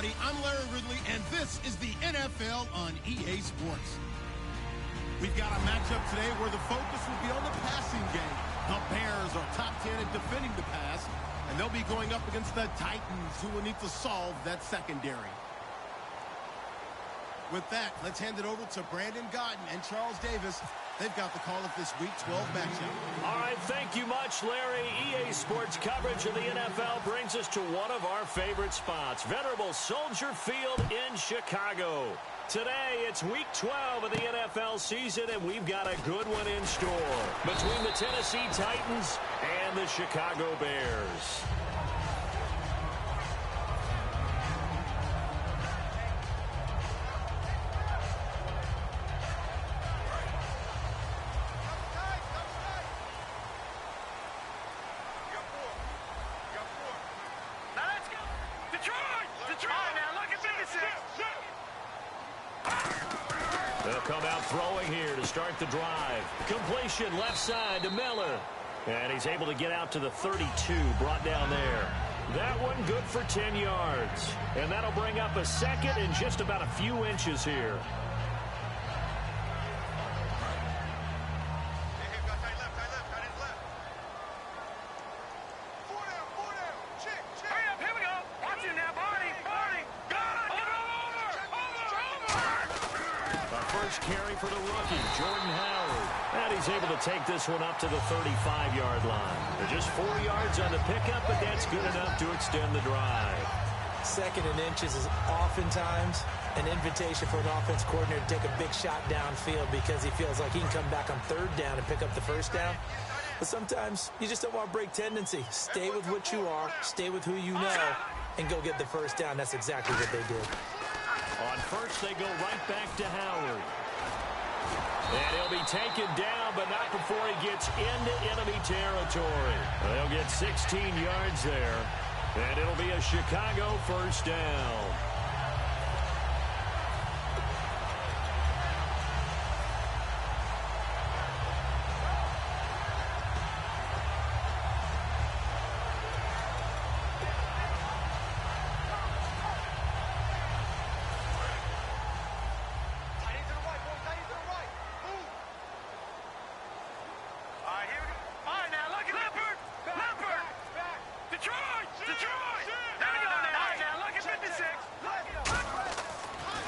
I'm Larry Ridley, and this is the NFL on EA Sports. We've got a matchup today where the focus will be on the passing game. The Bears are top 10 at defending the pass, and they'll be going up against the Titans, who will need to solve that secondary. With that, let's hand it over to Brandon Godden and Charles Davis. They've got the call of this Week 12 matchup. All right, thank you much, Larry. EA Sports coverage of the NFL brings us to one of our favorite spots, venerable Soldier Field in Chicago. Today, it's Week 12 of the NFL season, and we've got a good one in store between the Tennessee Titans and the Chicago Bears. Come out throwing here to start the drive. Completion left side to Miller. And he's able to get out to the 32, brought down there. That one good for 10 yards. And that'll bring up a second in just about a few inches here. Carry for the rookie, Jordan Howard. And he's able to take this one up to the 35-yard line. They're just 4 yards on the pickup, but that's good enough to extend the drive. Second and inches is oftentimes an invitation for an offense coordinator to take a big shot downfield because he feels like he can come back on third down and pick up the first down. But sometimes you just don't want to break tendency. Stay with what you are, stay with who you know, and go get the first down. That's exactly what they did. On first, they go right back to Howard. And he'll be taken down, but not before he gets into enemy territory. They'll get 16 yards there, and it'll be a Chicago first down.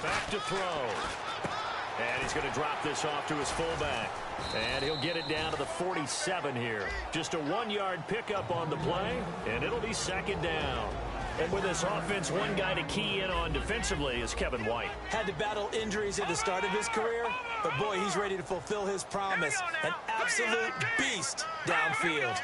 Back to throw. And he's going to drop this off to his fullback. And he'll get it down to the 47 here. Just a 1-yard pickup on the play, and it'll be second down. And with this offense, one guy to key in on defensively is Kevin White. Had to battle injuries at the start of his career, but boy, he's ready to fulfill his promise. An absolute beast downfield.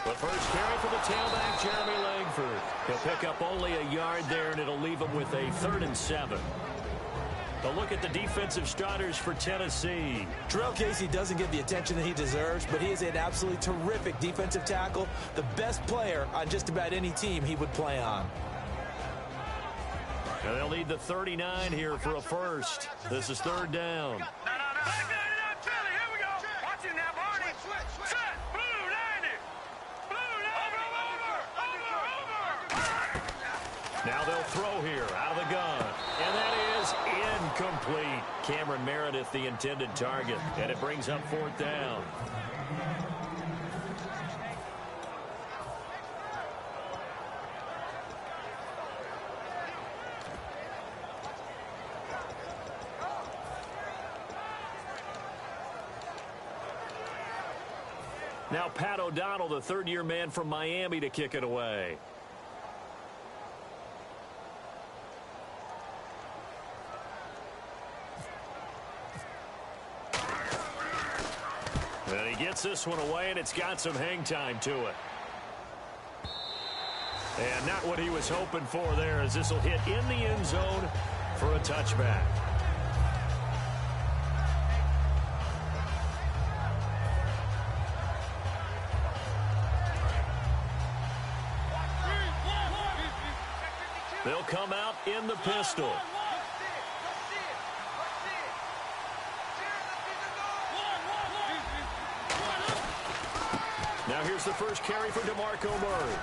The first carry for the tailback, Jeremy Langford. He'll pick up only a yard there, and it'll leave him with a 3rd and 7. A look at the defensive starters for Tennessee. Terrell Casey doesn't get the attention that he deserves, but he is an absolutely terrific defensive tackle, the best player on just about any team he would play on. And they'll need the 39 here for a first. This is 3rd down. Now they'll throw here out of the gun. And that is incomplete. Cameron Meredith, the intended target. And it brings up 4th down. Now Pat O'Donnell, the 3rd-year man from Miami, to kick it away. And he gets this one away, and it's got some hang time to it. And not what he was hoping for there, as this will hit in the end zone for a touchback. They'll come out in the pistol. Now here's the first carry for DeMarco Murray.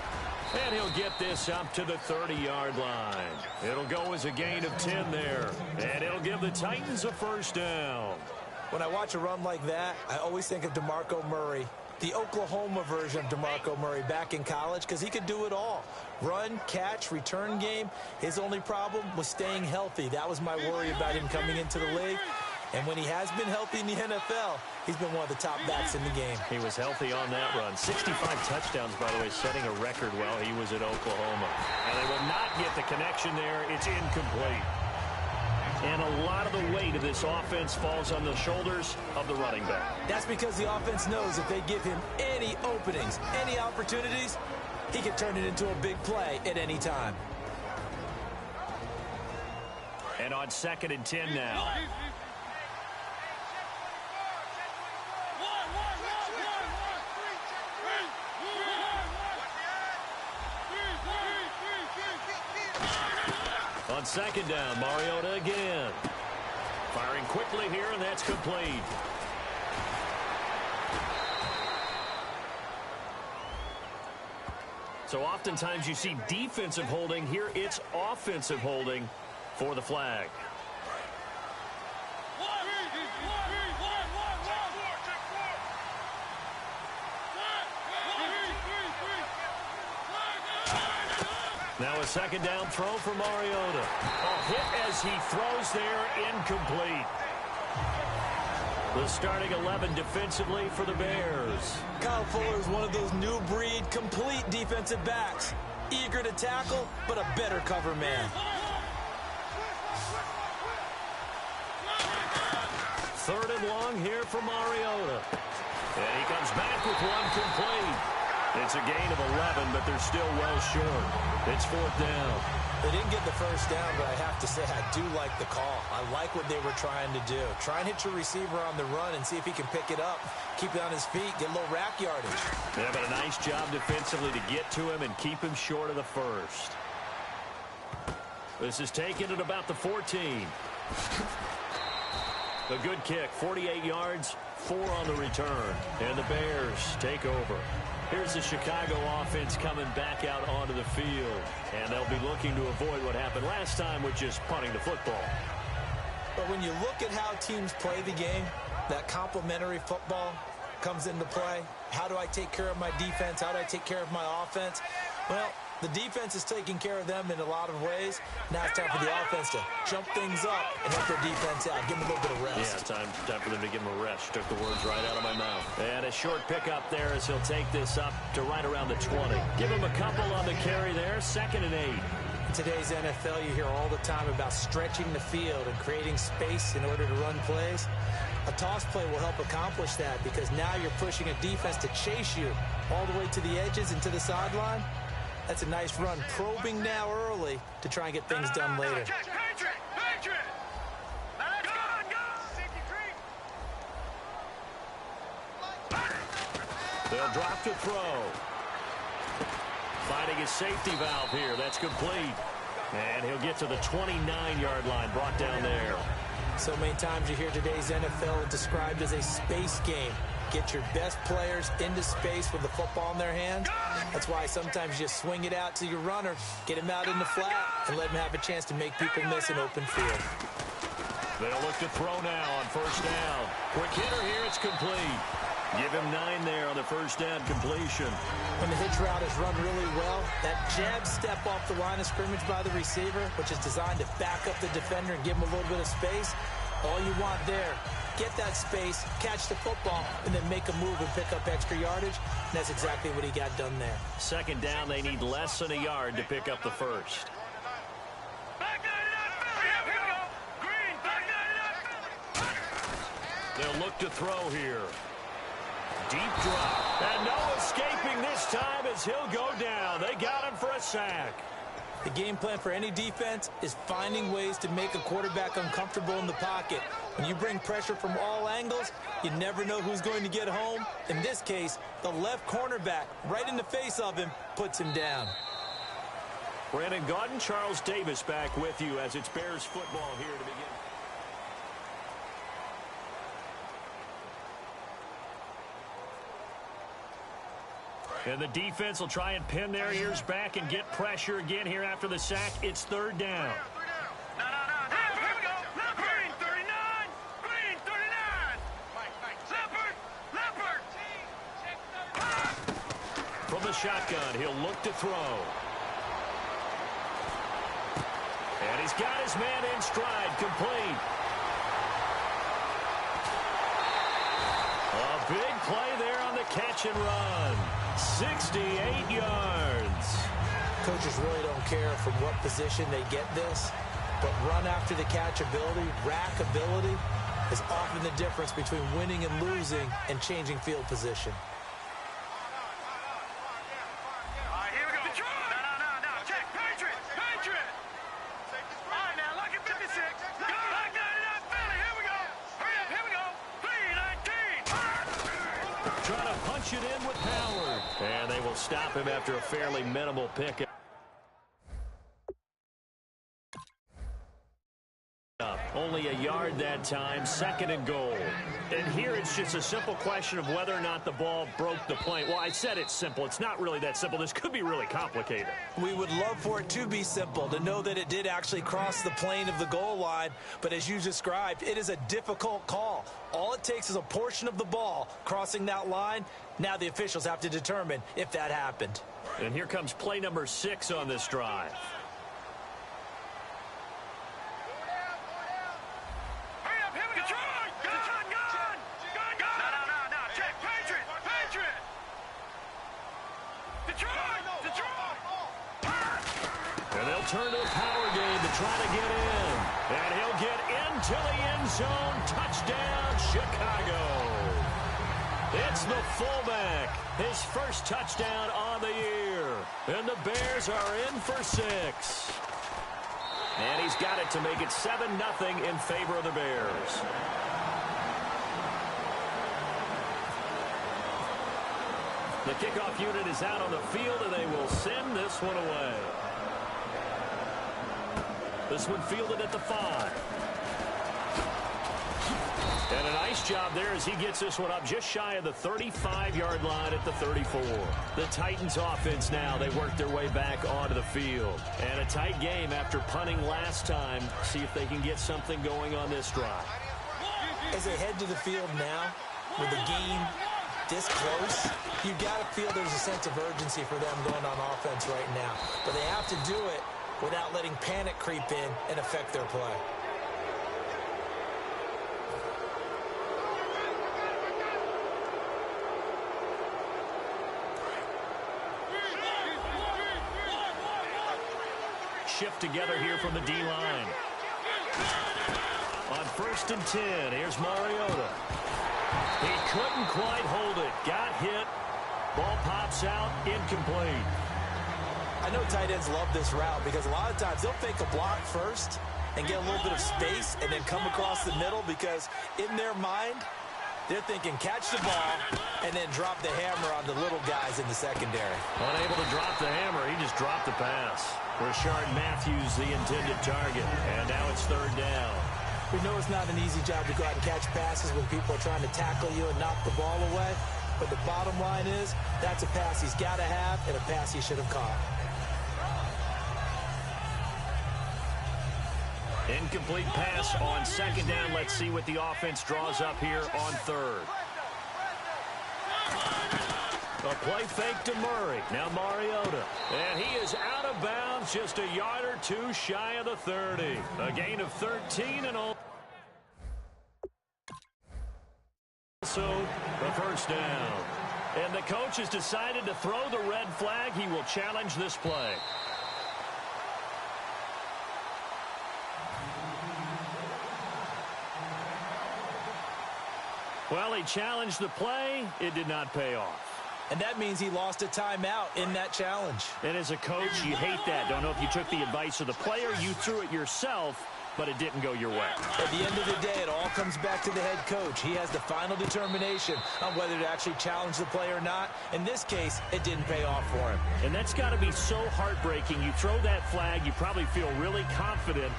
And he'll get this up to the 30-yard line. It'll go as a gain of 10 there. And it'll give the Titans a first down. When I watch a run like that, I always think of DeMarco Murray, the Oklahoma version of DeMarco Murray back in college, because he could do it all. Run, catch, return game. His only problem was staying healthy. That was my worry about him coming into the league. And when he has been healthy in the NFL, he's been one of the top backs in the game. He was healthy on that run. 65 touchdowns, by the way, setting a record while he was at Oklahoma. And they will not get the connection there. It's incomplete. And a lot of the weight of this offense falls on the shoulders of the running back. That's because the offense knows if they give him any openings, any opportunities, he can turn it into a big play at any time. And on 2nd and 10 now. On 2nd down, Mariota again. Firing quickly here, and that's complete. So oftentimes you see defensive holding. Here it's offensive holding for the flag. Now a 2nd down throw for Mariota. A hit as he throws there, incomplete. The starting 11 defensively for the Bears. Kyle Fuller is one of those new breed, complete defensive backs. Eager to tackle, but a better cover man. 3rd and long here for Mariota. And he comes back with one complete. It's a gain of 11, but they're still well short. It's 4th down. They didn't get the first down, but I have to say I do like the call. I like what they were trying to do. Try and hit your receiver on the run and see if he can pick it up. Keep it on his feet, get a little rack yardage. Yeah, but a nice job defensively to get to him and keep him short of the first. This is taken at about the 14. A good kick, 48 yards, 4 on the return. And the Bears take over. Here's the Chicago offense coming back out onto the field. And they'll be looking to avoid what happened last time with just punting the football. But when you look at how teams play the game, that complementary football comes into play. How do I take care of my defense? How do I take care of my offense? Well, the defense is taking care of them in a lot of ways. Now it's time for the offense to jump things up and help their defense out. Give them a little bit of rest. Yeah, time for them to give them a rest. Took the words right out of my mouth. And a short pickup there as he'll take this up to right around the 20. Give him a couple on the carry there. 2nd and 8. In today's NFL, you hear all the time about stretching the field and creating space in order to run plays. A toss play will help accomplish that because now you're pushing a defense to chase you all the way to the edges and to the sideline. That's a nice run, probing now early to try and get things done later. They'll drop to throw. Finding his safety valve here. That's complete. And he'll get to the 29-yard line, brought down there. So many times you hear today's NFL described as a space game. Get your best players into space with the football in their hands. That's why sometimes you just swing it out to your runner, get him out in the flat, and let him have a chance to make people miss an open field. They'll look to throw now on 1st down. Quick hitter here, it's complete. Give him 9 there on the 1st down completion. When the hitch route is run really well, that jab step off the line of scrimmage by the receiver, which is designed to back up the defender and give him a little bit of space, all you want there, get that space, catch the football, and then make a move and pick up extra yardage. And that's exactly what he got done there. 2nd down, they need less than a yard to pick up the first. They'll look to throw here. deep drop. And no escaping this time as he'll go down. They got him for a sack. The game plan for any defense is finding ways to make a quarterback uncomfortable in the pocket. When you bring pressure from all angles, you never know who's going to get home. In this case, the left cornerback, right in the face of him, puts him down. Brandon Gaudin, Charles Davis back with you as it's Bears football here to begin. And the defense will try and pin their ears back and get pressure again here after the sack. It's third down. No. Here we go. Green 39. Green 39. Leopard. From the shotgun, he'll look to throw. And he's got his man in stride, complete. A big play there on the catch and run. 68 yards. Coaches really don't care from what position they get this, but run after the catch ability, rack ability, is often the difference between winning and losing and changing field position. All right, here we go. No. Check. Patriot. All right, now, look at 56. Go. Back down to that Philly. Here we go. Hurry up. Here we go. 3-19. Trying to punch it in with power. And they will stop him after a fairly minimal pickup. Only a yard that time, second and goal. And here it's just a simple question of whether or not the ball broke the plane. Well, I said it's simple. It's not really that simple. This could be really complicated. We would love for it to be simple, to know that it did actually cross the plane of the goal line. But as you described, it is a difficult call. All it takes is a portion of the ball crossing that line. Now the officials have to determine if that happened. And here comes play number 6 on this drive. And they'll turn to the power game to try to get in. And he'll get into the end zone. Touchdown, Chicago. It's the fullback. His first touchdown on the year. And the Bears are in for 6. And he's got it to make it 7-0 in favor of the Bears. The kickoff unit is out on the field, and they will send this one away. This one fielded at the 5. And a nice job there as he gets this one up just shy of the 35-yard line at the 34. The Titans offense now, they work their way back onto the field. And a tight game after punting last time. See if they can get something going on this drive. As they head to the field now, with the game this close, you've got to feel there's a sense of urgency for them going on offense right now. But they have to do it without letting panic creep in and affect their play. Shift together here from the D-line. On 1st and 10, here's Mariota. He couldn't quite hold it. Got hit. Ball pops out. Incomplete. I know tight ends love this route because a lot of times they'll fake a block first and get a little bit of space and then come across the middle because in their mind, they're thinking catch the ball and then drop the hammer on the little guys in the secondary. Unable to drop the hammer. He just dropped the pass. Rashard Matthews, the intended target. And now it's 3rd down. We know it's not an easy job to go out and catch passes when people are trying to tackle you and knock the ball away. But the bottom line is that's a pass he's got to have and a pass he should have caught. Incomplete pass on 2nd down. Let's see what the offense draws up here on 3rd. A play fake to Murray. Now Mariota. And he is out of bounds just a yard or 2 shy of the 30. A gain of 13 and all. Also a 1st down. And the coach has decided to throw the red flag. He will challenge this play. Well, he challenged the play. It did not pay off. And that means he lost a timeout in that challenge. And as a coach, you hate that. Don't know if you took the advice of the player, you threw it yourself, but it didn't go your way. At the end of the day, it all comes back to the head coach. He has the final determination on whether to actually challenge the play or not. In this case, it didn't pay off for him. And that's got to be so heartbreaking. You throw that flag, you probably feel really confident,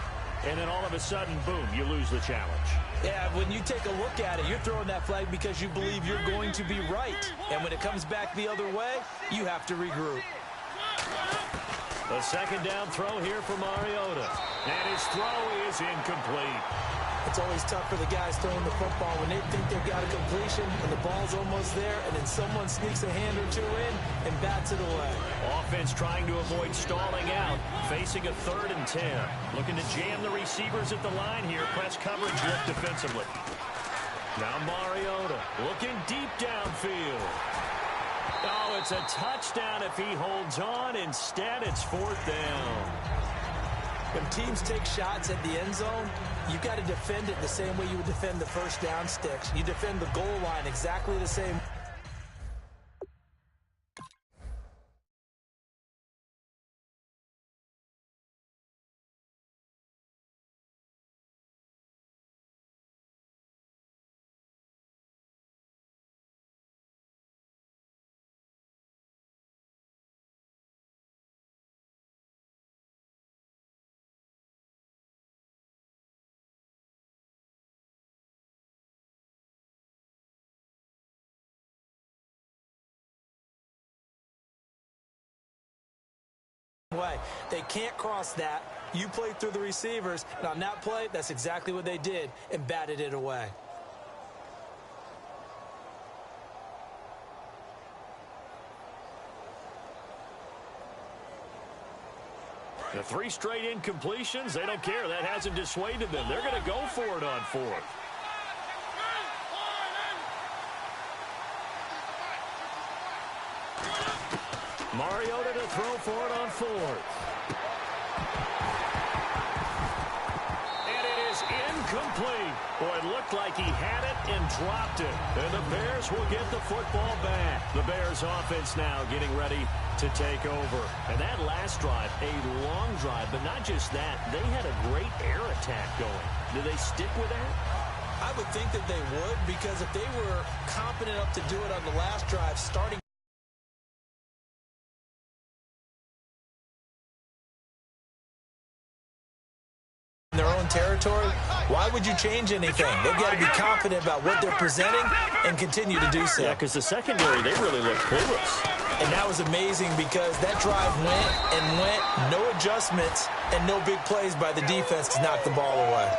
and then all of a sudden, boom, you lose the challenge. Yeah, when you take a look at it, you're throwing that flag because you believe you're going to be right. And when it comes back the other way, you have to regroup. A second down throw here for Mariota. And his throw is incomplete. It's always tough for the guys throwing the football when they think they've got a completion and the ball's almost there, and then someone sneaks a hand or two in and bats it away. Offense trying to avoid stalling out, facing a 3rd and 10. Looking to jam the receivers at the line here. Press coverage look defensively. Now Mariota looking deep downfield. Oh, it's a touchdown if he holds on. Instead, it's 4th down. When teams take shots at the end zone, you've got to defend it the same way you would defend the first down sticks. You defend the goal line exactly the same. Way. They can't cross that. You played through the receivers, and on that play, that's exactly what they did and batted it away. The 3 straight incompletions, they don't care. That hasn't dissuaded them. They're going to go for it on 4th. Mariota to throw for it on 4th. And it is incomplete. Boy, it looked like he had it and dropped it. And the Bears will get the football back. The Bears offense now getting ready to take over. And that last drive, a long drive, but not just that. They had a great air attack going. Do they stick with that? I would think that they would, because if they were confident enough to do it on the last drive, starting in their own territory, why would you change anything? They've got to be confident about what they're presenting and continue to do so. Yeah, because the secondary, they really look clueless. And that was amazing because that drive went and went, no adjustments, and no big plays by the defense to knock the ball away.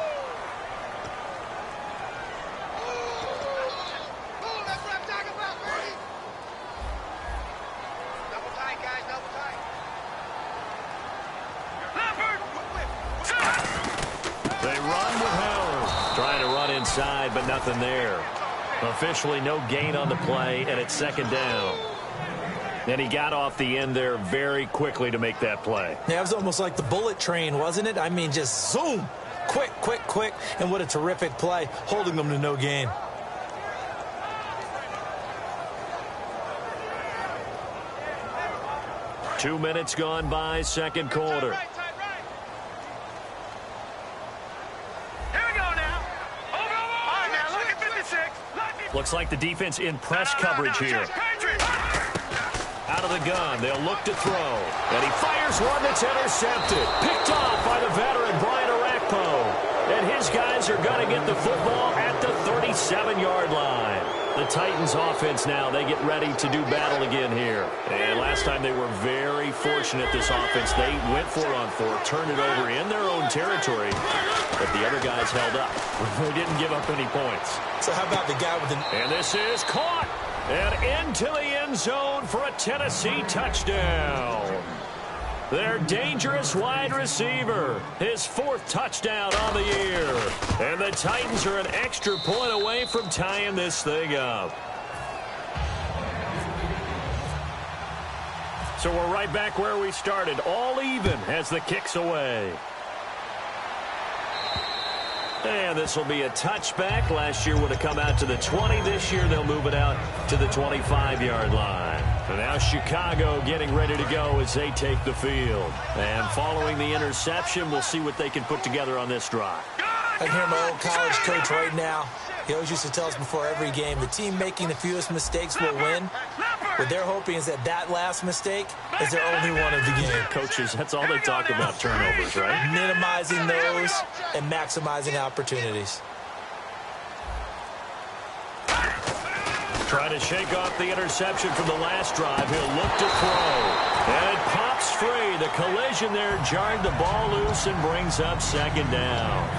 But nothing there. Officially no gain on the play, and it's 2nd down. And he got off the end there very quickly to make that play. Yeah, it was almost like the bullet train, wasn't it? I mean, just zoom. Quick, quick, quick. And what a terrific play, holding them to no gain. Two minutes gone by, 2nd quarter. Looks like the defense in press coverage here. Out of the gun, they'll look to throw. And he fires one that's intercepted. Picked off by the veteran, Brian Orakpo. And his guys are going to get the football at the 37-yard line. The Titans offense now, they get ready to do battle again here. And last time they were very fortunate, this offense. They went for it on 4, turned it over in their own territory, but the other guys held up. They didn't give up any points. So how about the guy with the... And this is caught and into the end zone for a Tennessee touchdown. Their dangerous wide receiver, his 4th touchdown on the year. And the Titans are an extra point away from tying this thing up. So we're right back where we started, all even as the kick's away. And this will be a touchback. Last year would have come out to the 20. This year they'll move it out to the 25-yard line. And now Chicago getting ready to go as they take the field. And following the interception, we'll see what they can put together on this drive. I can hear my old college coach right now. He always used to tell us before every game, the team making the fewest mistakes will win. What they're hoping is that last mistake is their only one of the game. Coaches, that's all they talk about, turnovers, right? Minimizing those and maximizing opportunities. Trying to shake off the interception from the last drive. He'll look to throw. And it pops free. The collision there jarred the ball loose and brings up second down.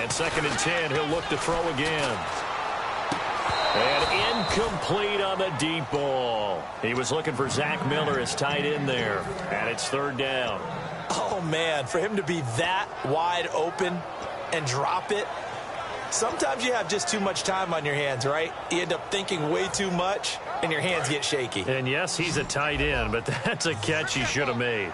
Second and 10, he'll look to throw again. And incomplete on the deep ball. He was looking for Zach Miller as tight end there. And it's third down. Oh, man, for him to be that wide open and drop it. Sometimes you have just too much time on your hands, right? You end up thinking way too much, and your hands get shaky. And, yes, he's a tight end, but that's a catch he should have made.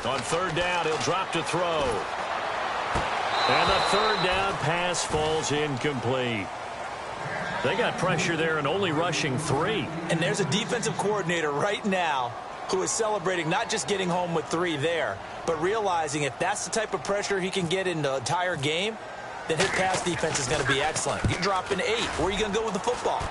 On third down, he'll drop to throw. And the third down pass falls incomplete. They got pressure there and only rushing 3. And there's a defensive coordinator right now who is celebrating not just getting home with 3 there, but realizing if that's the type of pressure he can get in the entire game, then his pass defense is going to be excellent. You're dropping 8. Where are you going to go with the football?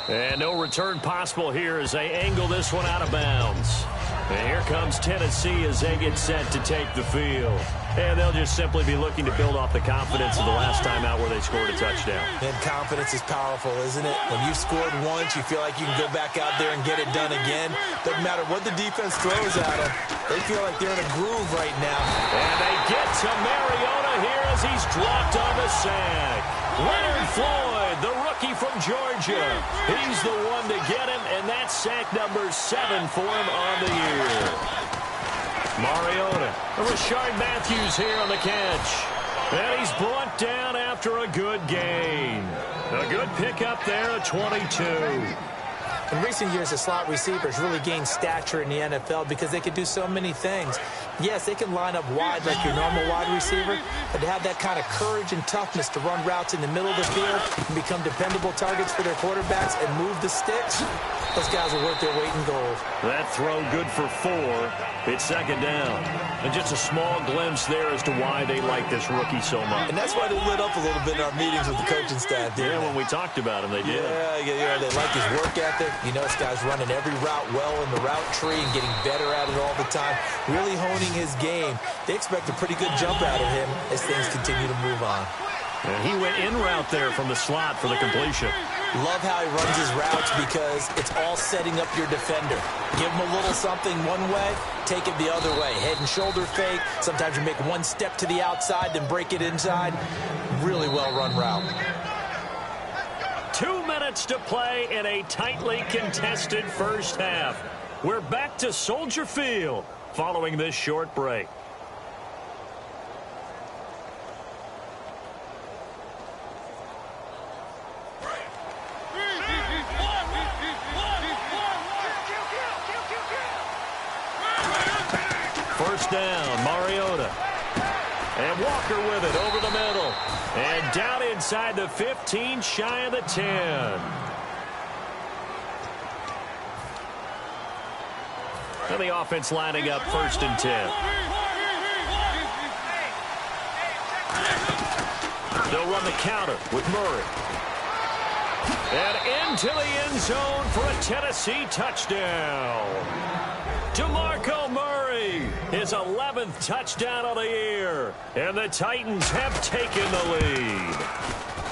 And no return possible here as they angle this one out of bounds. And here comes Tennessee as they get set to take the field. And they'll just simply be looking to build off the confidence of the last time out where they scored a touchdown. And confidence is powerful, isn't it? When you've scored once, you feel like you can go back out there and get it done again. Doesn't matter what the defense throws at them. They feel like they're in a groove right now. And they get to Mariota here as he's dropped on the sack. Leonard Floyd, the rookie from Georgia. He's the one to get him, and that's sack number 7 for him on the year. Mariota. Rashard Matthews here on the catch. And he's brought down after a good gain. A good pickup there at 22. In recent years, the slot receivers really gained stature in the NFL because they could do so many things. Yes, they can line up wide like your normal wide receiver, but to have that kind of courage and toughness to run routes in the middle of the field and become dependable targets for their quarterbacks and move the sticks, those guys are worth their weight in gold. That throw good for 4. It's second down. And just a small glimpse there as to why they like this rookie so much. And that's why they lit up a little bit in our meetings with the coaching staff. Yeah, when we talked about him, they did. Yeah, they like his work ethic. You know, this guy's running every route well in the route tree and getting better at it all the time, really honing his game. They expect a pretty good jump out of him as things continue to move on. And he went in route there from the slot for the completion. Love how he runs his routes because it's all setting up your defender. Give him a little something one way, take it the other way. Head and shoulder fake. Sometimes you make one step to the outside, then break it inside. Really well-run route. 2 minutes to play in a tightly contested first half. We're back to Soldier Field following this short break. First down, Mariota. And Walker with it over the middle. And down inside the 15, shy of the 10. And the offense lining up first and 10. They'll run the counter with Murray. And into the end zone for a Tennessee touchdown. DeMarco Murray, his 11th touchdown of the year. And the Titans have taken the lead.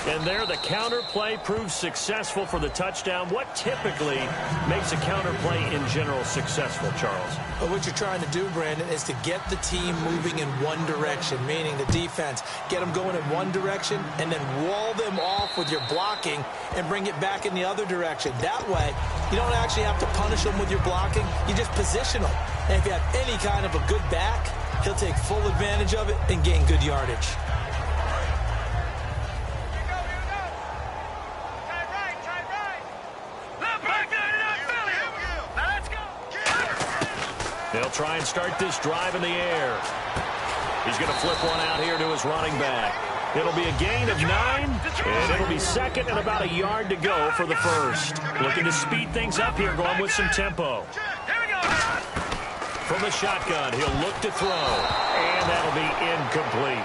And there, the counter play proves successful for the touchdown. What typically makes a counter play in general successful, Charles? Well, what you're trying to do, Brandon, is to get the team moving in one direction, meaning the defense. Get them going in one direction and then wall them off with your blocking and bring it back in the other direction. That way, you don't actually have to punish them with your blocking. You just position them. And if you have any kind of a good back, he'll take full advantage of it and gain good yardage. They'll try and start this drive in the air. He's going to flip one out here to his running back. It'll be a gain of 9, and it'll be second and about a yard to go for the first. Looking to speed things up here, going with some tempo. From the shotgun, he'll look to throw, and that'll be incomplete.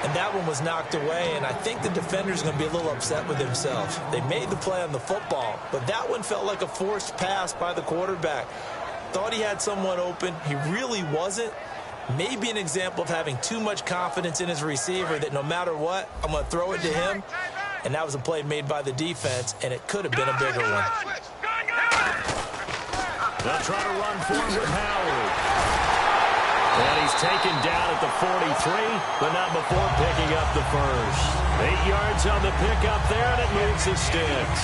And that one was knocked away, and I think the defender's going to be a little upset with himself. They made the play on the football, but that one felt like a forced pass by the quarterback. Thought he had someone open. He really wasn't. Maybe an example of having too much confidence in his receiver that no matter what, I'm going to throw it to him. And that was a play made by the defense, and it could have been a bigger one. They'll try to run forward with Howard. And he's taken down at the 43, but not before picking up the first. 8 yards on the pickup there, and it moves the sticks.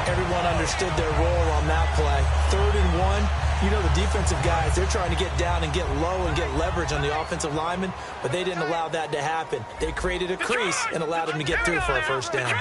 Everyone understood their role on that play. 3rd and 1. You know, the defensive guys, they're trying to get down and get low and get leverage on the offensive linemen, but they didn't allow that to happen. They created a crease and allowed him to get through for a first down.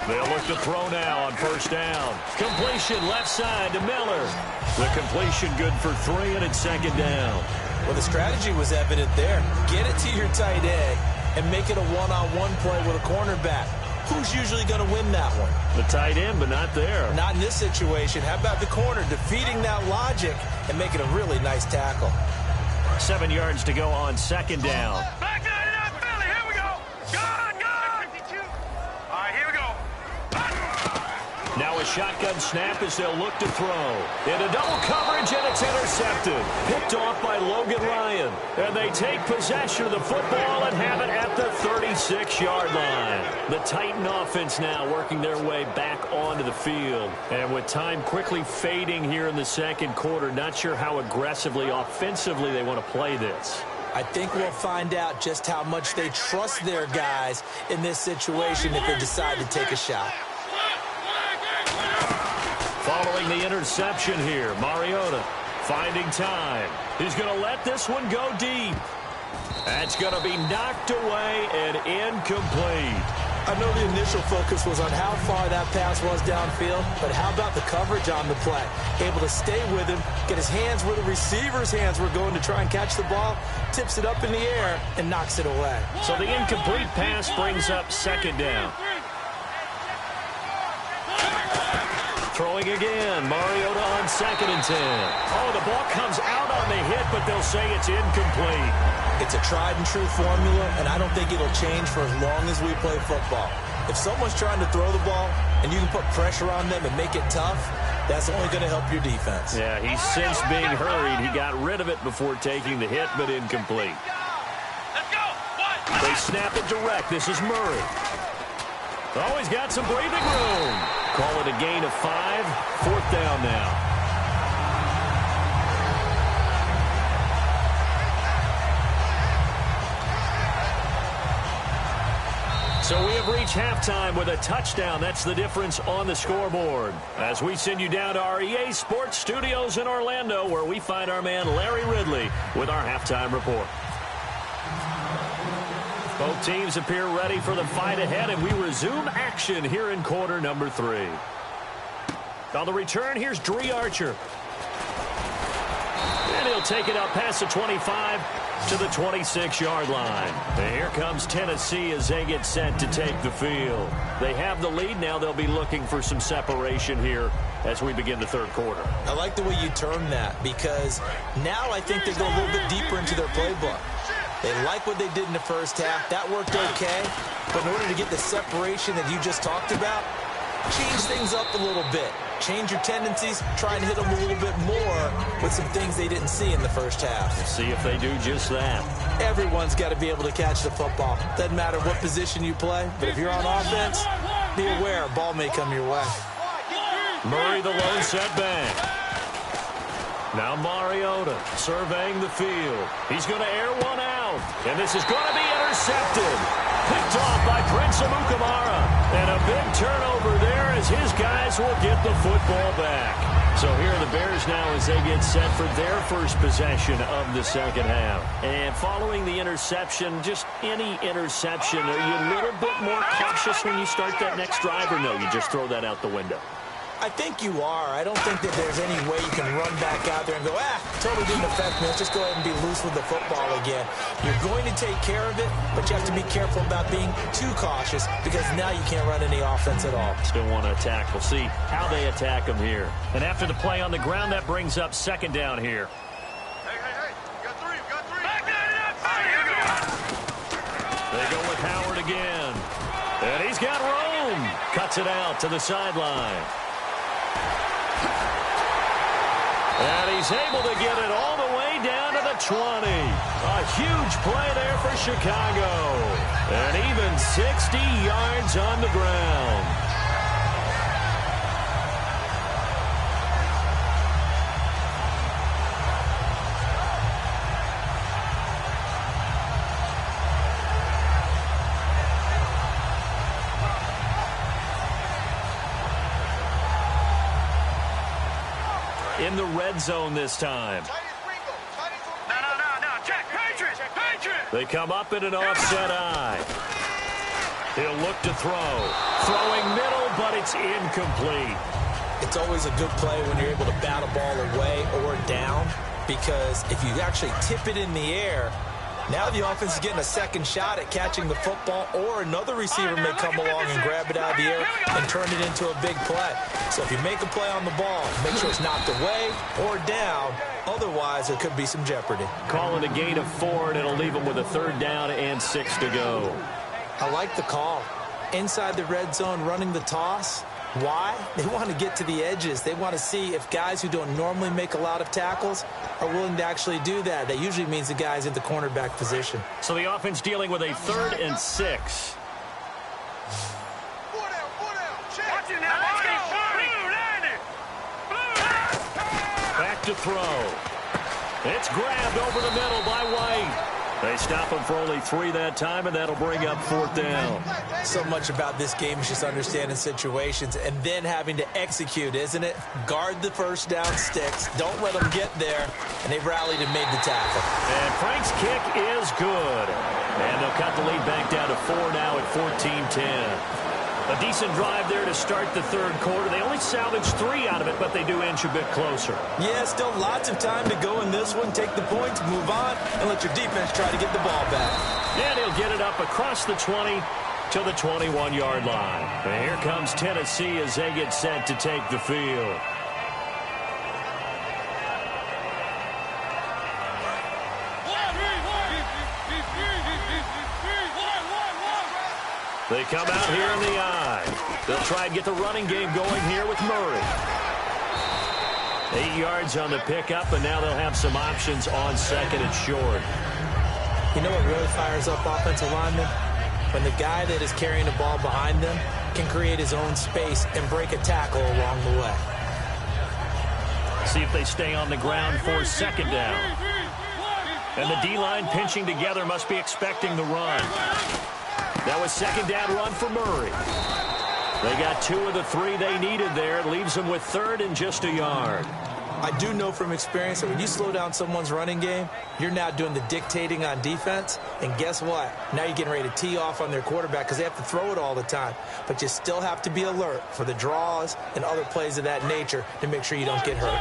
They'll look to throw now on first down. Completion left side to Miller. The completion good for 3, and it's second down. Well, the strategy was evident there. Get it to your tight end and make it a one-on-one play with a cornerback. Who's usually going to win that one? The tight end, but not there. Not in this situation. How about the corner defeating that logic and making a really nice tackle? 7 yards to go on second down. Back to that Philly. Here we go. Gone. 52. All right, here we go. Now a shotgun snap as they'll look to throw. Into double coverage, and it's intercepted. Picked off by Logan Ryan. And they take possession of the football and have it at the 36-yard line. The Titan offense now working their way back onto the field. And with time quickly fading here in the second quarter, not sure how aggressively, offensively they want to play this. I think we'll find out just how much they trust their guys in this situation if they decide to take a shot. Following the interception here, Mariota finding time. He's going to let this one go deep. That's going to be knocked away and incomplete. I know the initial focus was on how far that pass was downfield, but how about the coverage on the play? Able to stay with him, get his hands where the receiver's hands were going to try and catch the ball, tips it up in the air, and knocks it away. So the incomplete pass brings up second down. Throwing again, Mariota on 2nd and 10. Oh, the ball comes out on the hit, but they'll say it's incomplete. It's a tried-and-true formula, and I don't think it'll change for as long as we play football. If someone's trying to throw the ball and you can put pressure on them and make it tough, that's only going to help your defense. Yeah, he's since being hurried. He got rid of it before taking the hit, but incomplete. Let's go. They snap it direct. This is Murray. Oh, he's got some breathing room. Call it a gain of 5. 4th down now. So we have reached halftime with a touchdown. That's the difference on the scoreboard. As we send you down to our EA Sports Studios in Orlando, where we find our man Larry Ridley with our halftime report. Both teams appear ready for the fight ahead, and we resume action here in quarter number 3. On the return, here's Dree Archer. And he'll take it up past the 25 to the 26-yard line. And here comes Tennessee as they get set to take the field. They have the lead. Now they'll be looking for some separation here as we begin the third quarter. I like the way you term that, because now I think they go a little bit deeper into their playbook. They like what they did in the first half. That worked okay. But in order to get the separation that you just talked about, change things up a little bit. Change your tendencies, try and hit them a little bit more with some things they didn't see in the first half. We'll see if they do just that. Everyone's got to be able to catch the football. Doesn't matter what position you play, but if you're on offense, be aware a ball may come your way. Murray the lone setback. Now Mariota surveying the field. He's going to air one out, and this is going to be intercepted. Picked off by Prince Amukamara. And a big turnover there as his guys will get the football back. So here are the Bears now as they get set for their first possession of the second half. And following the interception, just any interception, are you a little bit more cautious when you start that next drive, or no, you just throw that out the window? I think you are. I don't think that there's any way you can run back out there and go, totally didn't affect me. Let's just go ahead and be loose with the football again. You're going to take care of it, but you have to be careful about being too cautious because now you can't run any offense at all. Still want to attack. We'll see how they attack them here. And after the play on the ground, that brings up second down here. Hey. We got three. Back that up. All right, here we go. They go with Howard again. And he's got room. Cuts it out to the sideline. And he's able to get it all the way down to the 20. A huge play there for Chicago. And even 60 yards on the ground. In the red zone this time. No. Check. Patriots. They come up in an offset eye. He'll look to throw. Throwing middle, but it's incomplete. It's always a good play when you're able to bat a ball away or down, because if you actually tip it in the air, now the offense is getting a second shot at catching the football, or another receiver may come along and grab it out of the air and turn it into a big play. So if you make a play on the ball, make sure it's knocked away or down. Otherwise, there could be some jeopardy. Calling a gain of 4, and it'll leave them with a third down and 6 to go. I like the call. Inside the red zone, running the toss. Why? They want to get to the edges. They want to see if guys who don't normally make a lot of tackles are willing to actually do that. That usually means the guy's in the cornerback position. So the offense dealing with a 3rd and 6. Watch it now. Let's go. Back to throw. It's grabbed over the middle by White. They stop him for only 3 that time, and that'll bring up 4th down. So much about this game is just understanding situations and then having to execute, isn't it? Guard the first down sticks. Don't let them get there. And they've rallied and made the tackle. And Frank's kick is good. And they'll cut the lead back down to 4 now at 14-10. A decent drive there to start the third quarter. They only salvaged 3 out of it, but they do inch a bit closer. Yeah, still lots of time to go in this one. Take the points, move on, and let your defense try to get the ball back. And he'll get it up across the 20 to the 21-yard line. And here comes Tennessee as they get set to take the field. They come out here in the eye. They'll try and get the running game going here with Murray. 8 yards on the pickup, and now they'll have some options on 2nd and short. You know what really fires up offensive linemen? When the guy that is carrying the ball behind them can create his own space and break a tackle along the way. See if they stay on the ground for 2nd down. And the D-line pinching together must be expecting the run. That was 2nd down run for Murray. They got 2 of the 3 they needed there. It leaves them with 3rd and just a yard. I do know from experience that when you slow down someone's running game, you're now doing the dictating on defense. And guess what? Now you're getting ready to tee off on their quarterback because they have to throw it all the time. But you still have to be alert for the draws and other plays of that nature to make sure you don't get hurt.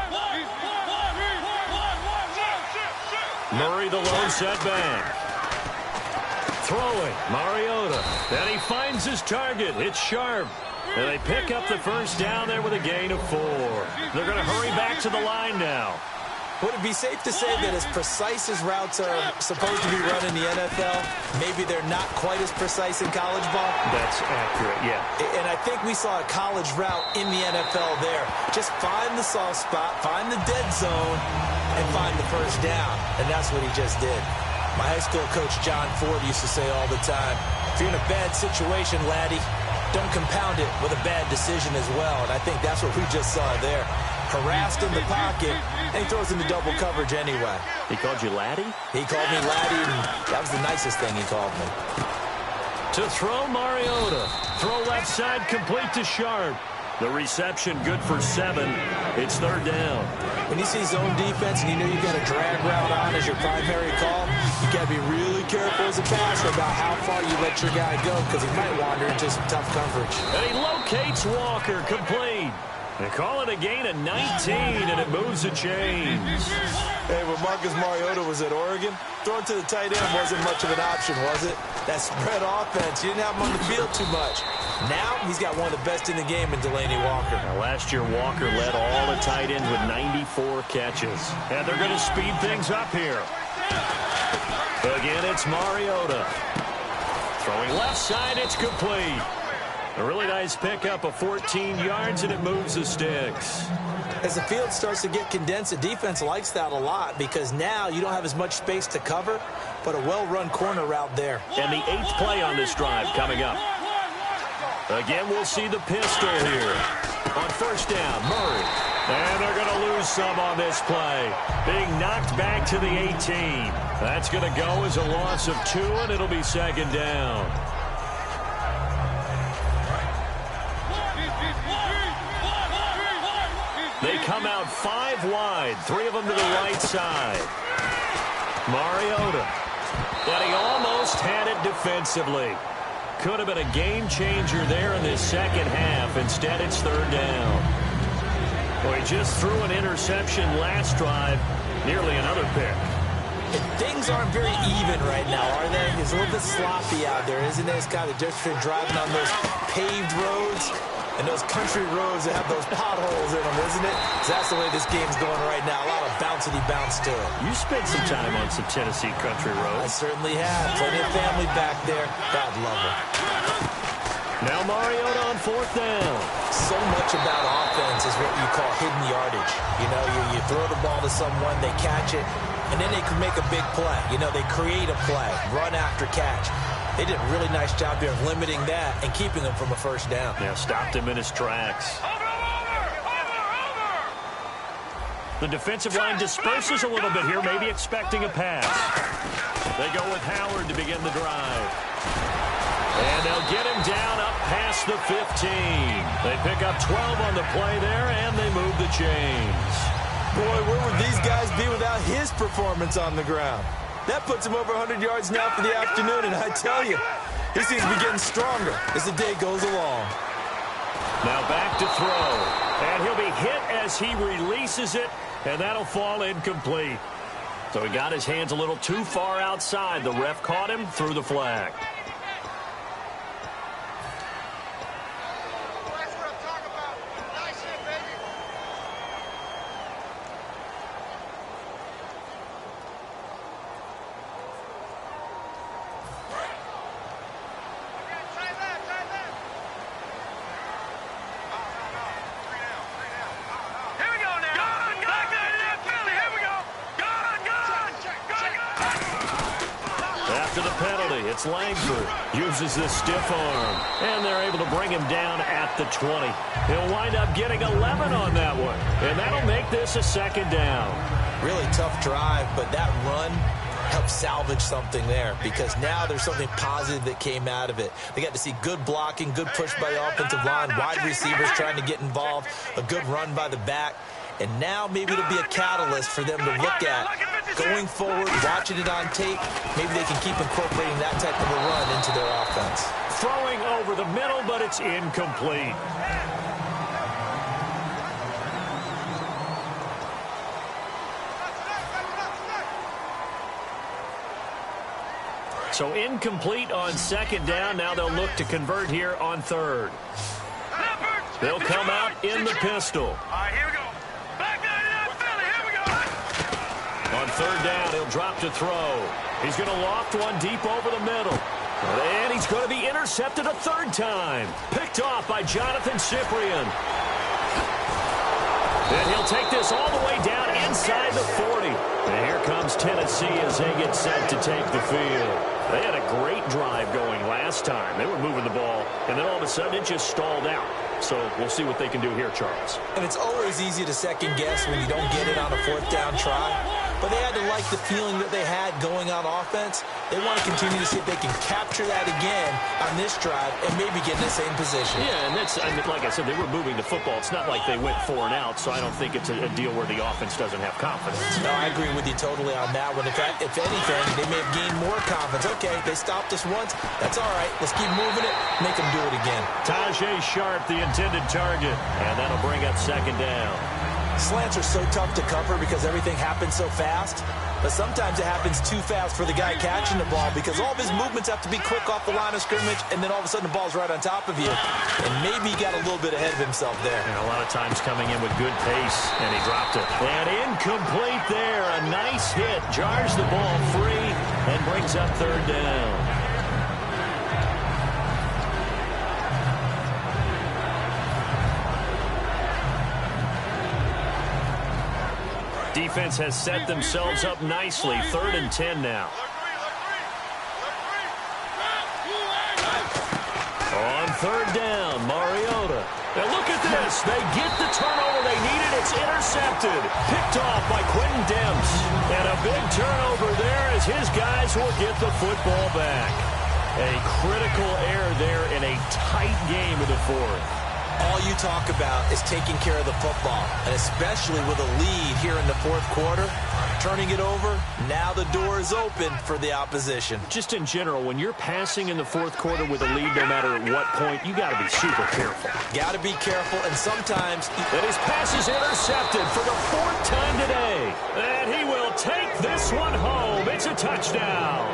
Murray the lone setback. Throwing, Mariota. And he finds his target. It's sharp. And they pick up the first down there with a gain of 4. They're going to hurry back to the line now. Would it be safe to say that as precise as routes are supposed to be run in the NFL, maybe they're not quite as precise in college ball? That's accurate, yeah. And I think we saw a college route in the NFL there. Just find the soft spot, find the dead zone, and find the first down. And that's what he just did. My high school coach, John Ford, used to say all the time, if you're in a bad situation, laddie, don't compound it with a bad decision as well. And I think that's what we just saw there. Harassed in the pocket, and he throws into double coverage anyway. He called you laddie? He called me laddie, and that was the nicest thing he called me. To throw, Mariota. Throw left side, complete to Sharp. The reception good for 7. It's third down. When you see zone defense and you know you've got a drag route on as your primary call, you got to be really careful as a passer about how far you let your guy go because he might wander into some tough coverage. And he locates Walker, complete. They call it a gain of 19, and it moves the chains. Hey, when Marcus Mariota was at Oregon, throwing to the tight end wasn't much of an option, was it? That spread offense, you didn't have him on the field too much. Now, he's got one of the best in the game in Delaney Walker. Now, last year, Walker led all the tight ends with 94 catches. And they're going to speed things up here. Again, it's Mariota. Throwing left side, it's complete. A really nice pickup of 14 yards, and it moves the sticks. As the field starts to get condensed, the defense likes that a lot because now you don't have as much space to cover, but a well-run corner route there. And the 8th play on this drive coming up. Again, we'll see the pistol here. On first down, Murray. And they're going to lose some on this play. Being knocked back to the 18. That's going to go as a loss of 2, and it'll be second down. They come out 5 wide, 3 of them to the right side. Mariota. And he almost had it defensively. Could have been a game changer there in this second half. Instead, it's third down. Well, he just threw an interception last drive. Nearly another pick. And things aren't very even right now, are they? It's a little bit sloppy out there, isn't it? It's kind of just been driving on those paved roads and those country roads that have those potholes in them, isn't it? So that's the way this game's going right now. A lot of bounce to it. You spent some time on some Tennessee country roads. I certainly have. Plenty of family back there. God love it. Now Mariota on fourth down. So much about offense is what you call hidden yardage. You know, you throw the ball to someone, they catch it, and then they can make a big play. You know, they create a play, run after catch. They did a really nice job here of limiting that and keeping him from a first down. Yeah, stopped him in his tracks. The defensive line disperses a little bit here, maybe expecting a pass. They go with Howard to begin the drive. And they'll get him down up past the 15. They pick up 12 on the play there, and they move the chains. Boy, where would these guys be without his performance on the ground? That puts him over 100 yards now for the afternoon, and I tell you, he seems to be getting stronger as the day goes along. Now back to throw, and he'll be hit as he releases it, and that'll fall incomplete. So he got his hands a little too far outside. The ref caught him, threw the flag. It's Langford, uses the stiff arm, and they're able to bring him down at the 20. He'll wind up getting 11 on that one, and that'll make this a second down. Really tough drive, but that run helped salvage something there because now there's something positive that came out of it. They got to see good blocking, good push by the offensive line, wide receivers trying to get involved, a good run by the back. And now maybe it'll be a catalyst for them to look at going forward, watching it on tape. Maybe they can keep incorporating that type of a run into their offense. Throwing over the middle, but it's incomplete. So incomplete on second down. Now they'll look to convert here on third. They'll come out in the pistol. All right, here we go. Back 99 Philly, here we go. third down, he'll drop to throw. He's going to loft one deep over the middle. And he's going to be intercepted a third time. Picked off by Jonathan Cyprien. And he'll take this all the way down inside the 40. And here comes Tennessee as they get set to take the field. They had a great drive going last time. They were moving the ball, and then all of a sudden it just stalled out. So we'll see what they can do here, Charles. And it's always easy to second guess when you don't get it on a fourth down try. But they had to like the feeling that they had going on offense. They want to continue to see if they can capture that again on this drive and maybe get in the same position. Yeah, and that's, I mean, like I said, they were moving the football. It's not like they went 4 and out, so I don't think it's a deal where the offense doesn't have confidence. No, I agree with you totally on that one. If anything, they may have gained more confidence. Okay, they stopped us once. That's all right. Let's keep moving it. Make them do it again. Tajay Sharp, the intended target, and that'll bring up second down. Slants are so tough to cover because everything happens so fast. But sometimes it happens too fast for the guy catching the ball because all of his movements have to be quick off the line of scrimmage, and then all of a sudden the ball's right on top of you. And maybe he got a little bit ahead of himself there. And a lot of times coming in with good pace, and he dropped it. And incomplete there. A nice hit. Jars the ball free and brings up third down. Defense has set themselves up nicely. 3rd and 10 now. On 3rd down, Mariota. Now look at this. They get the turnover they needed. It's intercepted. Picked off by Quentin Demps. And a big turnover there as his guys will get the football back. A critical error there in a tight game of the 4th. All you talk about is taking care of the football, and especially with a lead here in the 4th quarter, turning it over, now the door is open for the opposition. Just in general, when you're passing in the 4th quarter with a lead, no matter at what point, you got to be super careful. Got to be careful, and sometimes... And his pass is intercepted for the 4th time today. And he will take this one home. It's a touchdown.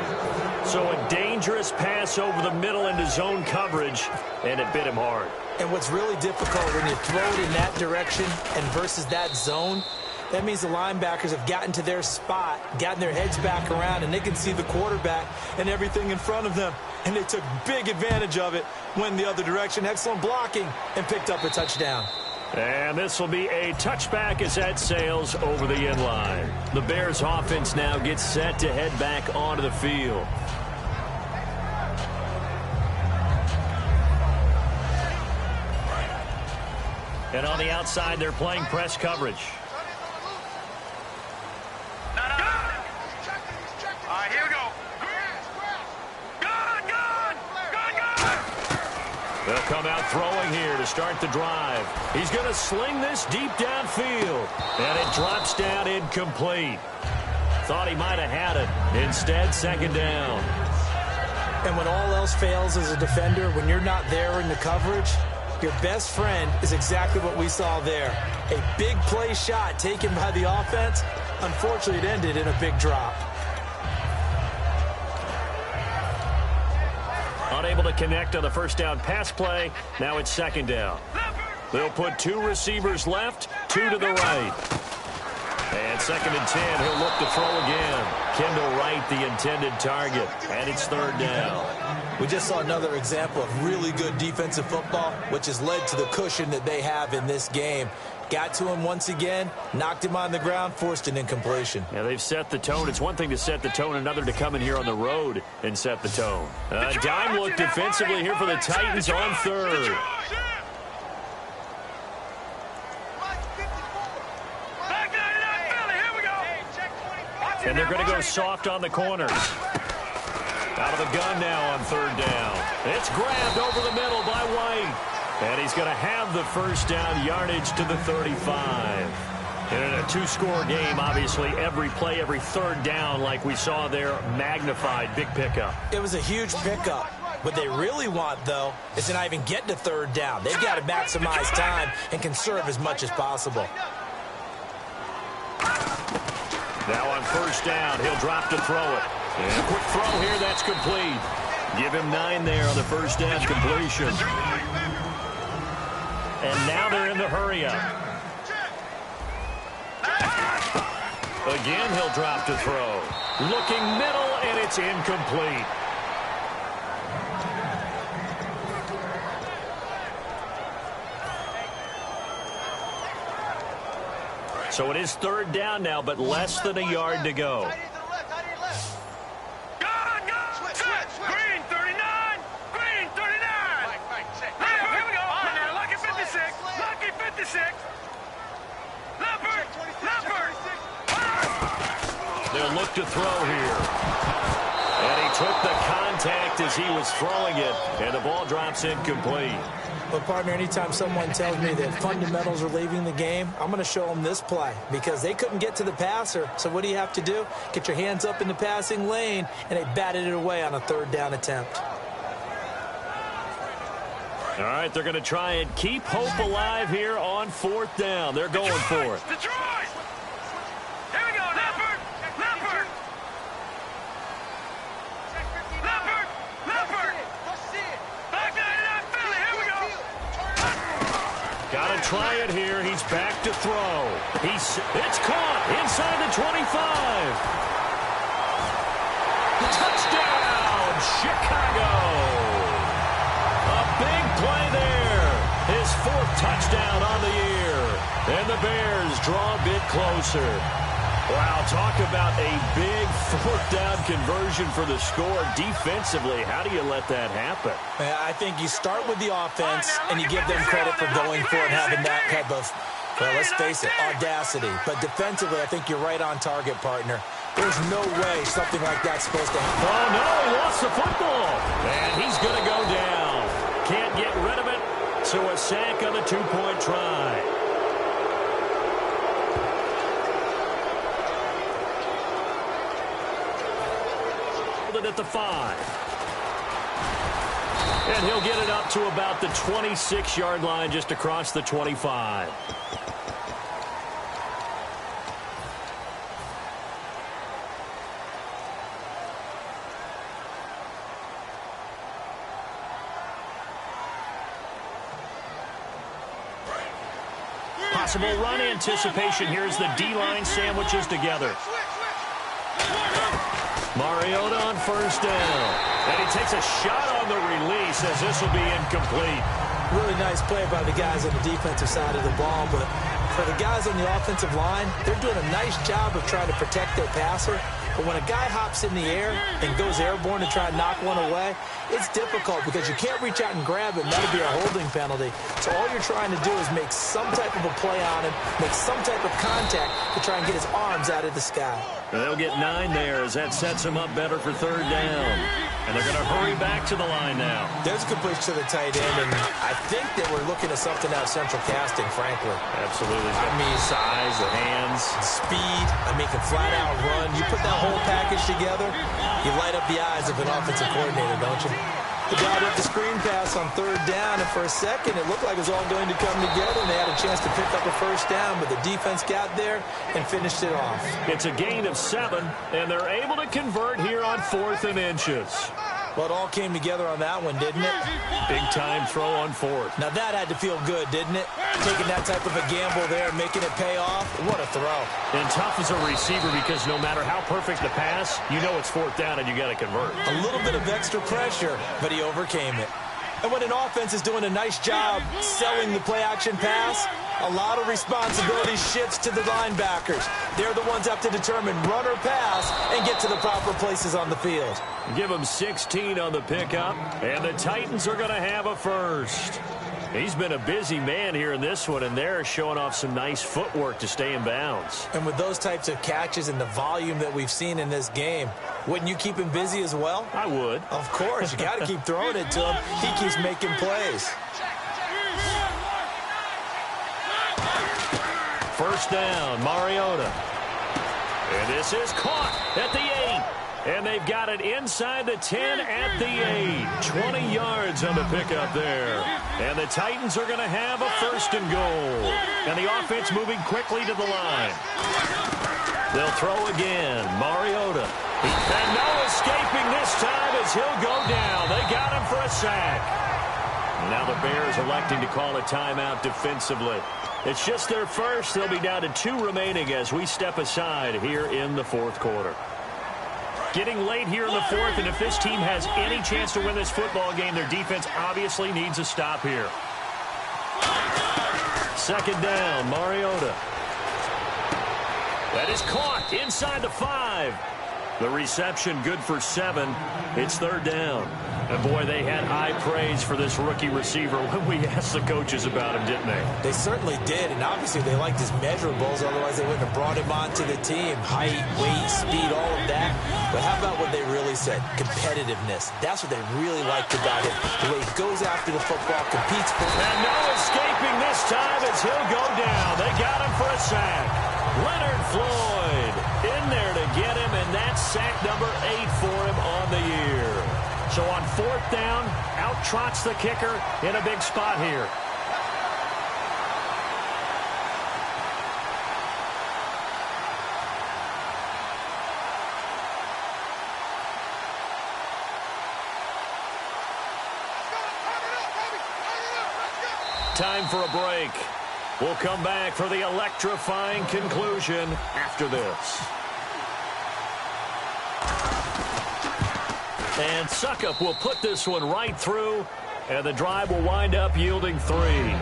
So a dangerous pass over the middle into zone coverage, and it bit him hard. And what's really difficult when you throw it in that direction and versus that zone, that means the linebackers have gotten to their spot, gotten their heads back around, and they can see the quarterback and everything in front of them. And they took big advantage of it, went the other direction, excellent blocking, and picked up a touchdown. And this will be a touchback as that sails over the end line. The Bears offense now gets set to head back onto the field. And on the outside, they're playing press coverage. No. All right, here we go. Good. They'll come out throwing here to start the drive. He's going to sling this deep downfield. And it drops down incomplete. Thought he might have had it. Instead, second down. And when all else fails as a defender, when you're not there in the coverage, your best friend is exactly what we saw there. A big play shot taken by the offense. Unfortunately, it ended in a big drop. Unable to connect on the first down pass play. Now it's second down. They'll put 2 receivers left, 2 to the right. And 2nd and 10, he'll look to throw again. Kendall Wright, the intended target. And it's 3rd down. We just saw another example of really good defensive football, which has led to the cushion that they have in this game. Got to him once again, knocked him on the ground, forced an incompletion. Yeah, they've set the tone. It's one thing to set the tone, another to come in here on the road and set the tone. Dime look defensively here for the Titans on 3rd. And they're going to go soft on the corners. Out of the gun now on 3rd down. It's grabbed over the middle by White. And he's going to have the first down, yardage to the 35. And in a 2-score game, obviously, every play, every 3rd down, like we saw there, magnified, big pickup. It was a huge pickup. What they really want, though, is to not even get to 3rd down. They've got to maximize time and conserve as much as possible. Now on 1st down, he'll drop to throw it. And a quick throw here, that's complete. Give him 9 there on the first down completion. And now they're in the hurry-up. Again, he'll drop to throw. Looking middle, and it's incomplete. So it is third down now, but less than a yard to go. Green 39! Green 39! Here we go. Now, lucky 56. Lucky 56. Leopard! They'll look to throw here. And he took the contact as he was throwing it, and the ball drops incomplete. But, partner, anytime someone tells me that fundamentals are leaving the game, I'm going to show them this play because they couldn't get to the passer. So what do you have to do? Get your hands up in the passing lane, and they batted it away on a third down attempt. All right, they're going to try and keep hope alive here on fourth down. They're going for it. Detroit! Here we go, Leopard! Leopard! Leopard! Back 99 Philly, here we go! Got to try it here. He's back to throw. It's caught inside the 25. Touchdown, Chicago! A big play there. His fourth touchdown on the year. And the Bears draw a bit closer. Wow, talk about a big fourth down conversion for the score. Defensively, how do you let that happen? I think you start with the offense, and you give them credit for going for it, having that type of, well, let's face it, audacity. But defensively, I think you're right on target, partner. There's no way something like that's supposed to happen. Oh, no, he lost the football. And he's going to go down. Can't get rid of it, so a sack on the two-point try. At the 5. And he'll get it up to about the 26-yard line just across the 25. Possible run anticipation. Here's the D-line sandwiches together. Mariota on first down. And he takes a shot on the release as this will be incomplete. Really nice play by the guys on the defensive side of the ball, but for the guys on the offensive line, they're doing a nice job of trying to protect their passer. But when a guy hops in the air and goes airborne to try and knock one away, it's difficult because you can't reach out and grab it, and that'll be a holding penalty. So all you're trying to do is make some type of a play on him, make some type of contact to try and get his arms out of the sky. They'll get 9 there as that sets them up better for third down. And they're going to hurry back to the line now. There's a completion to the tight end, and I think that we're looking at something out of central casting, frankly. Absolutely. I mean, size, the hands. Speed. I mean, can flat out run. You put that whole package together, you light up the eyes of an offensive coordinator, don't you? They got up the screen pass on third down, and for a second, it looked like it was all going to come together, and they had a chance to pick up a first down, but the defense got there and finished it off. It's a gain of 7, and they're able to convert here on 4th and inches. Well, it all came together on that one, didn't it? Big-time throw on 4th. Now, that had to feel good, didn't it? Taking that type of a gamble there, making it pay off. What a throw. And tough as a receiver because no matter how perfect the pass, you know it's 4th down and you got to convert. A little bit of extra pressure, but he overcame it. And when an offense is doing a nice job selling the play-action pass, a lot of responsibility shifts to the linebackers. They're the ones that have to determine run or pass and get to the proper places on the field. Give them 16 on the pickup, and the Titans are going to have a first. He's been a busy man here in this one, and they're showing off some nice footwork to stay in bounds. And with those types of catches and the volume that we've seen in this game, wouldn't you keep him busy as well? I would. Of course. You got to keep throwing it to him. He keeps making plays. First down, Mariota. And this is caught at the 8. And they've got it inside the 10 at the 8. 20 yards on the pickup there. And the Titans are going to have a first and goal. And the offense moving quickly to the line. They'll throw again. Mariota. And no escaping this time as he'll go down. They got him for a sack. Now the Bears electing to call a timeout defensively. It's just their first. They'll be down to 2 remaining as we step aside here in the fourth quarter. Getting late here in the fourth, and if this team has any chance to win this football game, their defense obviously needs a stop here. Second down, Mariota. That is caught inside the 5. The reception good for 7. It's third down. And, boy, they had high praise for this rookie receiver when we asked the coaches about him, didn't they? They certainly did, and obviously they liked his measurables. Otherwise, they wouldn't have brought him onto the team. Height, weight, speed, all of that. But how about what they really said? Competitiveness. That's what they really liked about him. The way he goes after the football, competes for it. And no escaping this time as he'll go down. They got him for a sack. Leonard Floyd in there to get him, and that's sack number 8 for him on the year. So on fourth down, out trots the kicker in a big spot here. Time for a break. We'll come back for the electrifying conclusion after this. And Suckup will put this one right through, and the drive will wind up yielding 3.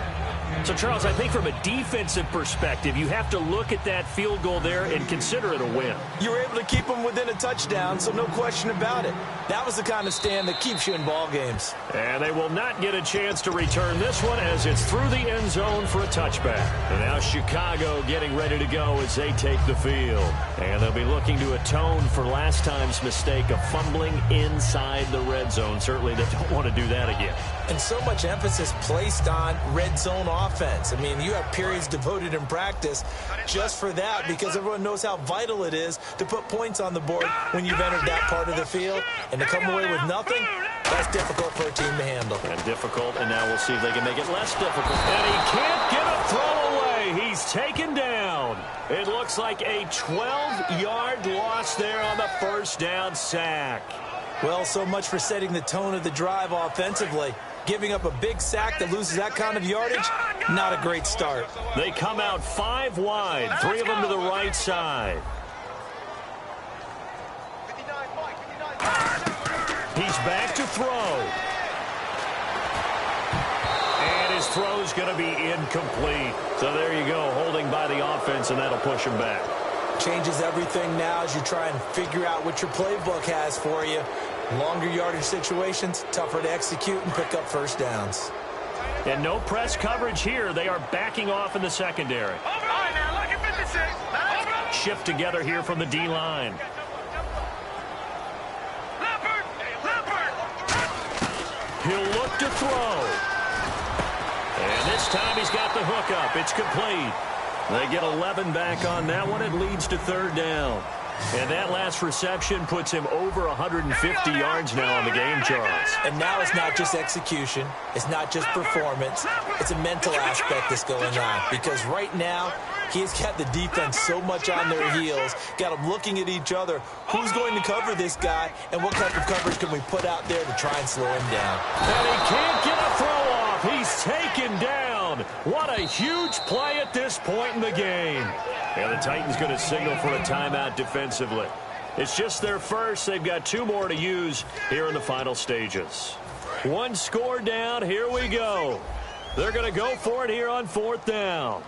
So, Charles, I think from a defensive perspective, you have to look at that field goal there and consider it a win. You were able to keep them within a touchdown, so no question about it. That was the kind of stand that keeps you in ball games. And they will not get a chance to return this one as it's through the end zone for a touchback. And now Chicago getting ready to go as they take the field. And they'll be looking to atone for last time's mistake of fumbling inside the red zone. Certainly they don't want to do that again. And so much emphasis placed on red zone offense. I mean, you have periods devoted in practice just for that because everyone knows how vital it is to put points on the board when you've entered that part of the field. And to come away with nothing, that's difficult for a team to handle. And difficult, and now we'll see if they can make it less difficult. And he can't get a throw away. He's taken down. It looks like a 12-yard loss there on the first down sack. Well, so much for setting the tone of the drive offensively. Giving up a big sack that loses that kind of yardage, not a great start. They come out 5 wide, 3 of them to the right side. He's back to throw. And his throw's going to be incomplete. So there you go, holding by the offense, and that'll push him back. Changes everything now as you try and figure out what your playbook has for you. Longer yardage situations, tougher to execute and pick up first downs. And no press coverage here. They are backing off in the secondary. Shift together here from the D-line. He'll look to throw. And this time he's got the hook up. It's complete. They get 11 back on that one. It leads to third down. And that last reception puts him over 150 yards now on the game, Charles. And now it's not just execution. It's not just performance. It's a mental aspect that's going on. Because right now, he's got the defense so much on their heels, got them looking at each other. Who's going to cover this guy, and what type of coverage can we put out there to try and slow him down? And he can't get a throw off. He's taken down. What a huge play at this point in the game. And the Titans going to signal for a timeout defensively. It's just their first. They've got 2 more to use here in the final stages. 1 score down. Here we go. They're going to go for it here on fourth down.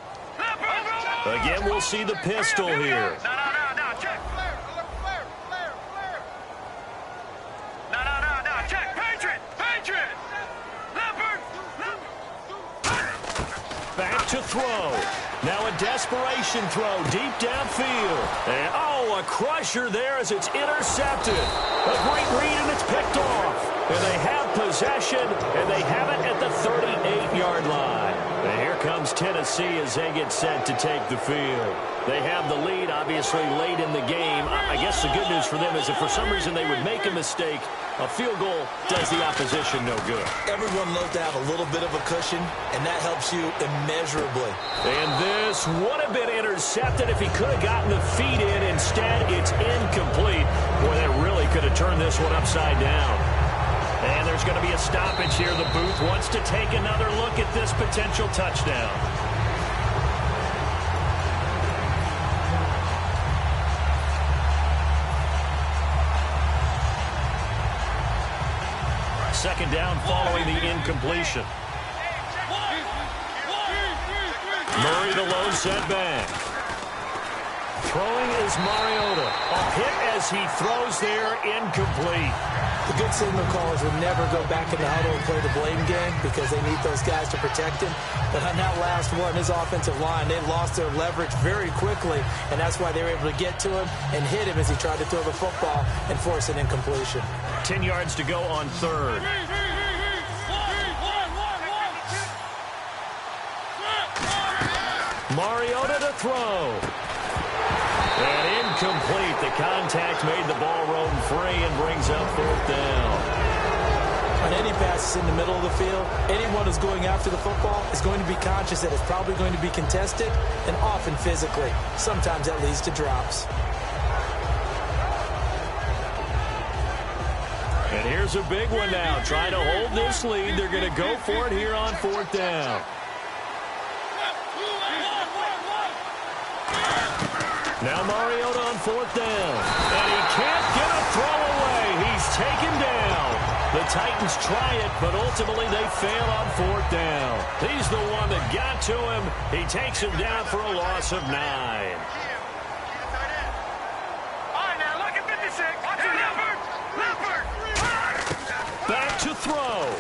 Again, we'll see the pistol here. Back to throw. Now a desperation throw deep downfield. And, oh, a crusher there as it's intercepted. A great read, and it's picked off. And they have possession, and they have it at the 38-yard line. And here comes Tennessee as they get set to take the field. They have the lead, obviously, late in the game. I guess the good news for them is if for some reason they would make a mistake, a field goal does the opposition no good. Everyone loves to have a little bit of a cushion, and that helps you immeasurably. And this would have been intercepted if he could have gotten the feet in. Instead, it's incomplete. Boy, that really could have turned this one upside down. And there's going to be a stoppage here. The booth wants to take another look at this potential touchdown. second down following the incompletion. Murray the lone setback. Throwing is Mariota. A hit as he throws there, incomplete. The good signal callers would never go back in the huddle and play the blame game because they need those guys to protect him. But on that last one, his offensive line, they lost their leverage very quickly, and that's why they were able to get to him and hit him as he tried to throw the football and force an incompletion. 10 yards to go on third. Mariota to throw. And incomplete. The contact made the ball roam free and brings up fourth down. On any passes in the middle of the field, anyone who's going after the football is going to be conscious that it's probably going to be contested and often physically. Sometimes that leads to drops. And here's a big one now. Trying to hold this lead. They're going to go for it here on fourth down. Now Mariota on fourth down. And he can't get a throw away. He's taken down. The Titans try it, but ultimately they fail on fourth down. He's the one that got to him. He takes him down for a loss of 9. All right, now look at 56. Leopard. Back to throw.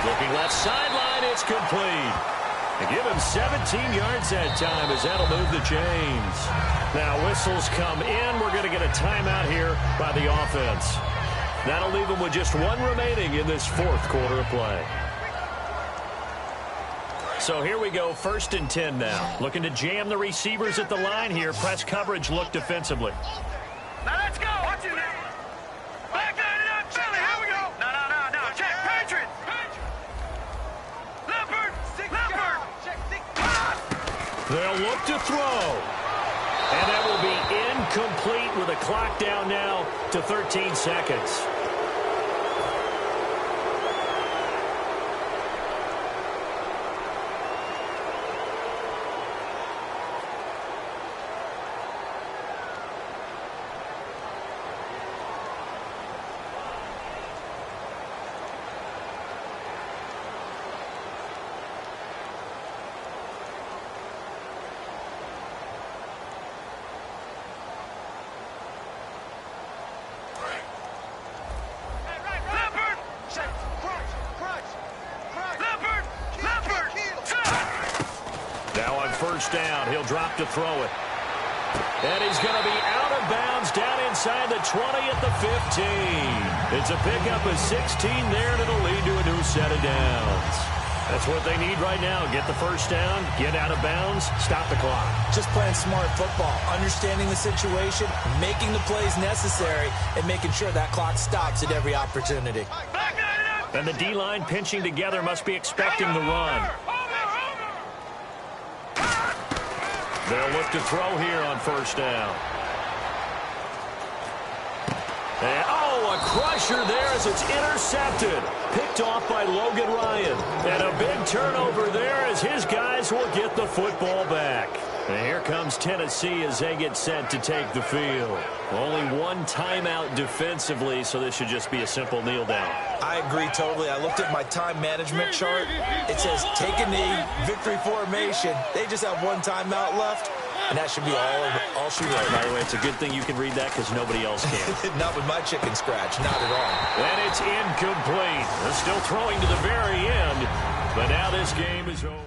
Looking left sideline, it's complete. They give him 17 yards that time as that'll move the chains. Now whistles come in. We're going to get a timeout here by the offense. That'll leave them with just one remaining in this fourth quarter of play. So here we go, 1st and 10 now. Looking to jam the receivers at the line here. Press coverage look defensively. Now let's go. Watch it now. Back line it up, Philly. Here we go. No. Check. Patriot. Leopard. They'll look to throw. And that will be incomplete with a clock down now to 13 seconds. First down. He'll drop to throw it. And he's going to be out of bounds down inside the 20 at the 15. It's a pickup of 16 there, and it'll lead to a new set of downs. That's what they need right now. Get the first down, get out of bounds, stop the clock. Just playing smart football, understanding the situation, making the plays necessary, and making sure that clock stops at every opportunity. And the D-line pinching together must be expecting the run. They'll look to throw here on first down. And, a crusher there as it's intercepted. Picked off by Logan Ryan. And a big turnover there as his guys will get the football back. And here comes Tennessee as they get set to take the field. Only one timeout defensively, so this should just be a simple kneel down. I agree totally. I looked at my time management chart. It says take a knee, victory formation. They just have one timeout left, and that should be all she wrote. By the way, it's a good thing you can read that because nobody else can. Not with my chicken scratch, not at all. And it's incomplete. They're still throwing to the very end, but now this game is over.